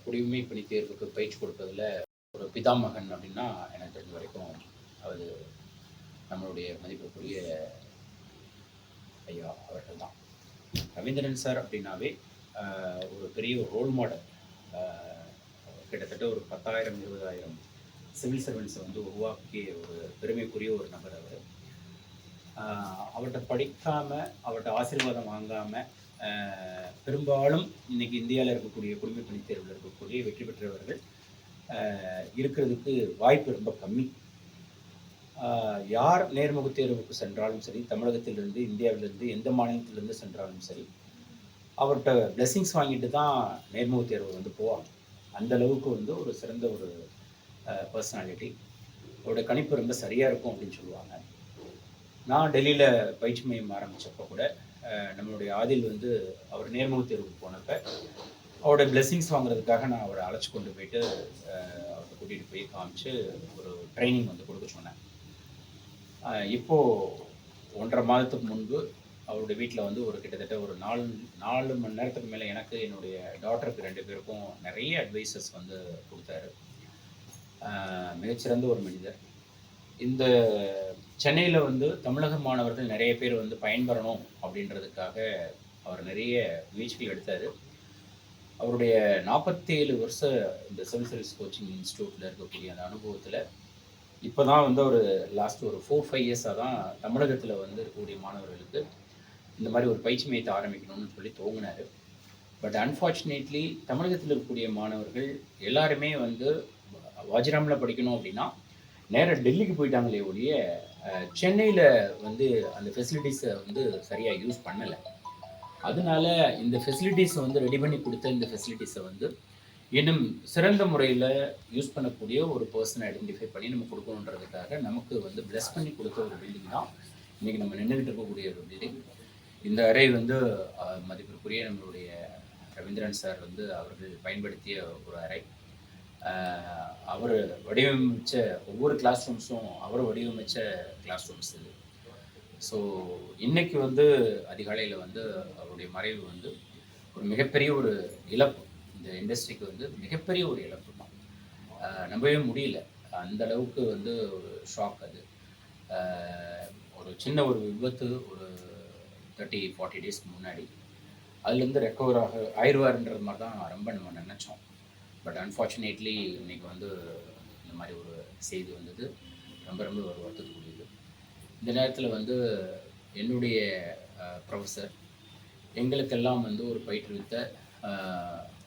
குடியுரிமை பணி தேர்வுக்கு பயிற்சி கொடுப்பதில் ஒரு பிதாமகன் அப்படின்னா எனக்கு தெரிஞ்ச வரைக்கும் அது நம்மளுடைய மதிப்புக்குரிய ஐயா அவர்கள் தான். ரவீந்திரன் சார் அப்படின்னாவே ஒரு பெரிய ரோல் மாடல். கிட்டத்தட்ட ஒரு 10,000 20,000 சிவில் சர்வெண்ட்ஸை வந்து உருவாக்கிய ஒரு பெருமைக்குரிய ஒரு நபர் அவர். அவர்கிட்ட படிக்காமல் அவர்கிட்ட ஆசீர்வாதம் வாங்காமல் பெரும்பாலும் இன்னைக்கு இந்தியாவில் இருக்கக்கூடிய குடிமை பணி தேர்வில் இருக்கக்கூடிய வெற்றி பெற்றவர்கள் இருக்கிறதுக்கு வாய்ப்பு ரொம்ப கம்மி. யார் நேர்முக தேர்வுக்கு சென்றாலும் சரி, தமிழகத்திலிருந்து இந்தியாவிலிருந்து எந்த மாநிலத்திலிருந்து சென்றாலும் சரி, அவர்கிட்ட பிளெஸிங்ஸ் வாங்கிட்டு தான் நேர்முக தேர்வு வந்து போவாங்க. அந்த அளவுக்கு வந்து ஒரு சிறந்த ஒரு பர்சனாலிட்டி. அவரோட கணிப்பு ரொம்ப சரியாக இருக்கும் அப்படின்னு சொல்லுவாங்க. நான் டெல்லியில் பயிற்சி மையம் ஆரம்பித்தப்போ கூட நம்மளுடைய ஆதில் வந்து அவர் நேர்முக தேர்வுக்கு போனப்போ அவரோட பிளெஸிங்ஸ் வாங்குறதுக்காக நான் அவரை அழைச்சி கொண்டு போயிட்டு அவரை கூட்டிகிட்டு போய் காமிச்சு ஒரு ட்ரைனிங் வந்து கொடுக்க சொன்னேன். இப்போது 1.5 மாதத்துக்கு முன்பு அவருடைய வீட்டில் வந்து ஒரு கிட்டத்தட்ட ஒரு 4 மணி நேரத்துக்கு மேலே எனக்கு என்னுடைய டாட்டருக்கு 2 பேருக்கும் நிறைய அட்வைசஸ் வந்து கொடுத்தாரு. மிகச்சிறந்த ஒரு மனிதர். இந்த சென்னையில் வந்து தமிழக மாணவர்கள் நிறைய பேர் வந்து பயன்பெறணும் அப்படின்றதுக்காக அவர் நிறைய முயற்சிகள் எடுத்தார். அவருடைய 47 வருஷ இந்த சிவில் சர்வீஸ் கோச்சிங் இன்ஸ்டியூட்டில் இருக்கக்கூடிய அந்த அனுபவத்தில் இப்போ தான் வந்து ஒரு லாஸ்ட் ஒரு 4-5 இயர்ஸாக தான் தமிழகத்தில் வந்து இருக்கக்கூடிய மாணவர்களுக்கு இந்த மாதிரி ஒரு பயிற்சி மையத்தை ஆரம்பிக்கணும்னு சொல்லி துவங்கினார். பட் அன்ஃபார்ச்சுனேட்லி தமிழகத்தில் இருக்கக்கூடிய மாணவர்கள் எல்லாருமே வந்து வாஜிராமில் படிக்கணும் அப்படின்னா நேராக டெல்லிக்கு போயிட்டாங்களே ஒழிய சென்னையில் வந்து அந்த ஃபெசிலிட்டிஸை வந்து சரியாக யூஸ் பண்ணலை. அதனால இந்த ஃபெசிலிட்டிஸை வந்து ரெடி பண்ணி கொடுத்த இந்த ஃபெசிலிட்டிஸை வந்து இன்னும் சிறந்த முறையில் யூஸ் பண்ணக்கூடிய ஒரு பர்சனை ஐடென்டிஃபை பண்ணி நம்ம கொடுக்கணுன்றதுக்காக நமக்கு வந்து பிளஸ் பண்ணி கொடுத்த ஒரு பில்டிங் தான் இன்றைக்கி நம்ம நின்றுக்கிட்டு இருக்கக்கூடிய ஒரு பில்டிங். இந்த அறை வந்து மதிப்பிற்குரிய நம்மளுடைய ரவீந்திரன் சார் வந்து அவர்கள் பயன்படுத்திய ஒரு அறை. அவர் வடிவமைச்ச ஒவ்வொரு கிளாஸ் ரூம்ஸும் அவர் வடிவமைச்ச கிளாஸ் ரூம்ஸ் இது. ஸோ இன்றைக்கி வந்து அதிகாலையில் வந்து அவருடைய மறைவு வந்து ஒரு மிகப்பெரிய ஒரு இழப்பு. இந்த இண்டஸ்ட்ரிக்கு வந்து மிகப்பெரிய ஒரு இழப்பு தான். நம்பவே முடியல. அந்த அளவுக்கு வந்து ஒரு ஷாக் அது. ஒரு சின்ன ஒரு விபத்து ஒரு 30-40 டேஸ்க்கு முன்னாடி அதுலேருந்து ரெக்கவர் ஆயிடுவாருன்றது மாதிரி தான் ரொம்ப நம்ம நினச்சோம். பட் அன்ஃபார்ச்சுனேட்லி இன்றைக்கி வந்து இந்த மாதிரி ஒரு செய்தி வந்தது. ரொம்ப ரொம்ப ஒரு வருத்தத்துக்குரியது. இந்த நேரத்தில் வந்து என்னுடைய ப்ரொஃபஸர் எங்களுக்கெல்லாம் வந்து ஒரு பயிற்றுவித்த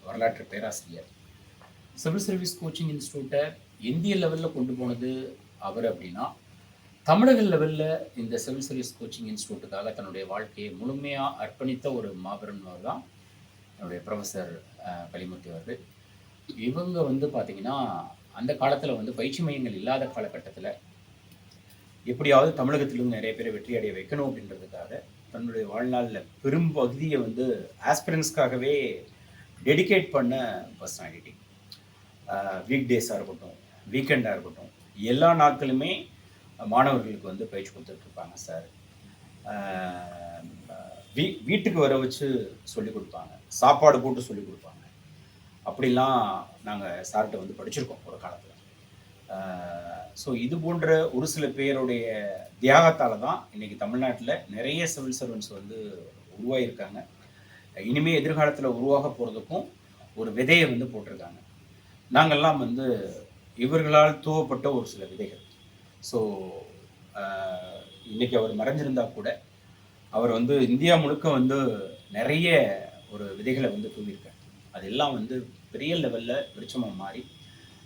வரலாற்று பேராசிரியர், சிவில் சர்வீஸ் கோச்சிங் இன்ஸ்டியூட்டை இந்திய லெவலில் கொண்டு போனது அவர் அப்படின்னா, தமிழக லெவலில் இந்த சிவில் சர்வீஸ் கோச்சிங் இன்ஸ்டியூட்டுக்காக தன்னுடைய வாழ்க்கையை முழுமையாக அர்ப்பணித்த ஒரு மாபெரும் தான் என்னுடைய ப்ரொஃபஸர் கலிமூர்த்தி அவர்கள். இவங்க வந்து பார்த்திங்கன்னா அந்த காலத்தில் வந்து பயிற்சி மையங்கள் இல்லாத காலகட்டத்தில் எப்படியாவது தமிழகத்திலும் நிறைய பேரை வெற்றி அடைய வைக்கணும் அப்படின்றதுக்காக தன்னுடைய வாழ்நாளில் பெரும் பகுதியை வந்து ஆஸ்பிரன்ஸ்க்காகவே டெடிகேட் பண்ண பர்சனாலிட்டி. வீக் டேஸாக இருக்கட்டும், வீக்கெண்டாக இருக்கட்டும், எல்லா நாட்களுமே மாணவர்களுக்கு வந்து பயிற்சி கொடுத்துட்ருப்பாங்க சார். வீட்டுக்கு வர வச்சு சொல்லிக் கொடுப்பாங்க, சாப்பாடு போட்டு சொல்லிக் கொடுப்பாங்க. அப்படிலாம் நாங்கள் சார்கிட்ட வந்து படிச்சிருக்கோம் ஒரு காலத்தில். ஸோ இது போன்ற ஒரு சில பேருடைய தியாகத்தால் தான் இன்றைக்கி தமிழ்நாட்டில் நிறைய சிவில் சர்வன்ட்ஸ் வந்து உருவாகியிருக்காங்க. இனிமேல் எதிர்காலத்தில் உருவாக போகிறதுக்கும் ஒரு விதையை வந்து போட்டிருக்காங்க. நாங்கள்லாம் வந்து இவர்களால் தூவப்பட்ட ஒரு சில விதைகள். ஸோ இன்றைக்கி அவர் மறைஞ்சிருந்தால் கூட அவர் வந்து இந்தியா முழுக்க வந்து நிறைய ஒரு விதைகளை வந்து தூவியிருக்கார். அதெல்லாம் வந்து பெரிய லெவலில் வெளிச்சமாக மாறி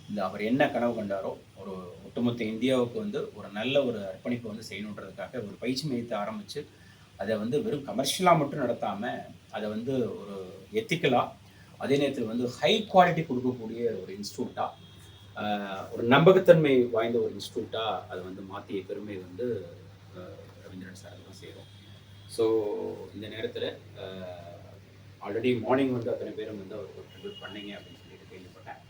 இந்த அவர் என்ன கனவு கண்டாரோ ஒரு ஒட்டுமொத்த இந்தியாவுக்கு வந்து ஒரு நல்ல ஒரு அர்ப்பணிப்பை வந்து செய்யணுன்றதுக்காக ஒரு பயிற்சி மையத்தை ஆரம்பித்து அதை வந்து வெறும் கமர்ஷியலாக மட்டும் நடத்தாமல் அதை வந்து ஒரு எத்திக்கலாக, அதே நேரத்தில் வந்து ஹை குவாலிட்டி கொடுக்கக்கூடிய ஒரு இன்ஸ்டியூட்டாக, ஒரு நம்பகத்தன்மை வாய்ந்த ஒரு இன்ஸ்டியூட்டாக அதை வந்து மாற்றிய பெருமை வந்து ரவீந்திரன் சார் தான் செய்கிறோம். ஸோ இந்த நேரத்தில் ஆல்ரெடி மார்னிங் வந்து அத்தனை பேரும் வந்து அவர் ட்ரிபியூட் பண்ணீங்க அப்படின்னு சொல்லிட்டு கேள்விப்பட்டேன்.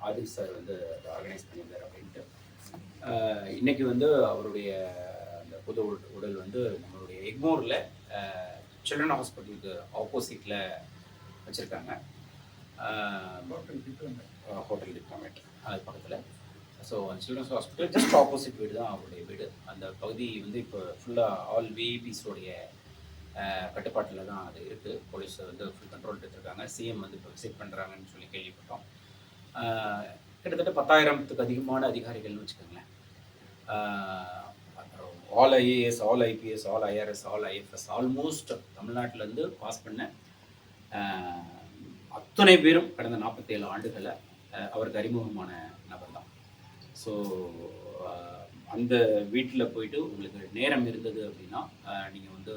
ஆதில் சார் வந்து ஆர்கனைஸ் பண்ணியிருந்தார் அப்படின்ட்டு. இன்றைக்கி வந்து அவருடைய அந்த பொது உடல் வந்து நம்மளுடைய எக்மோரில் சில்ட்ரன் ஹாஸ்பிட்டலுக்கு ஆப்போசிட்டில் வச்சுருக்காங்க. ஹோட்டல் டிப்ளமேட் அது பக்கத்தில். ஸோ அந்த சில்ட்ரன்ஸ் ஹாஸ்பிட்டல் ஜஸ்ட் ஆப்போசிட் வீடு தான் அவருடைய வீடு. அந்த பகுதி வந்து இப்போ ஃபுல்லாக ஆல் விஐபிஸோடைய கட்டுப்பாட்டில் தான் அது இருக்குது. போலீஸ் வந்து ஃபுல் கண்ட்ரோல் எடுத்துருக்காங்க. சிஎம் வந்து இப்போ விசிட் பண்ணுறாங்கன்னு சொல்லி கேள்விப்பட்டோம். கிட்டத்தட்ட 10,000த்துக்கு அதிகமான அதிகாரிகள்னு வச்சுக்கோங்களேன். All IAS, all IPS, all IRS, all IFS almost தமிழ்நாட்டிலேருந்து பாஸ் பண்ண அத்தனை பேரும் கடந்த 47 ஆண்டுகளில் அவருக்கு அறிமுகமான நபர் தான். ஸோ அந்த வீட்டில் போயிட்டு உங்களுக்கு நேரம் இருந்தது அப்படின்னா நீங்கள் வந்து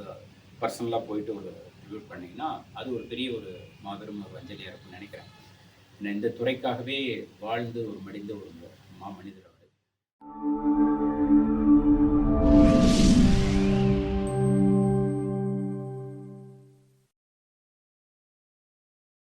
பர்சனலாக போயிட்டு ஒரு ரிவ்யூட் பண்ணிங்கன்னா அது ஒரு பெரிய ஒரு மாபெரும் ஒரு அஞ்சலியாக இருக்கும்னு நினைக்கிறேன். இந்த துறைக்காகவே வாழ்ந்து ஒரு மடிந்த ஒரு மாமனிதர் அவர்.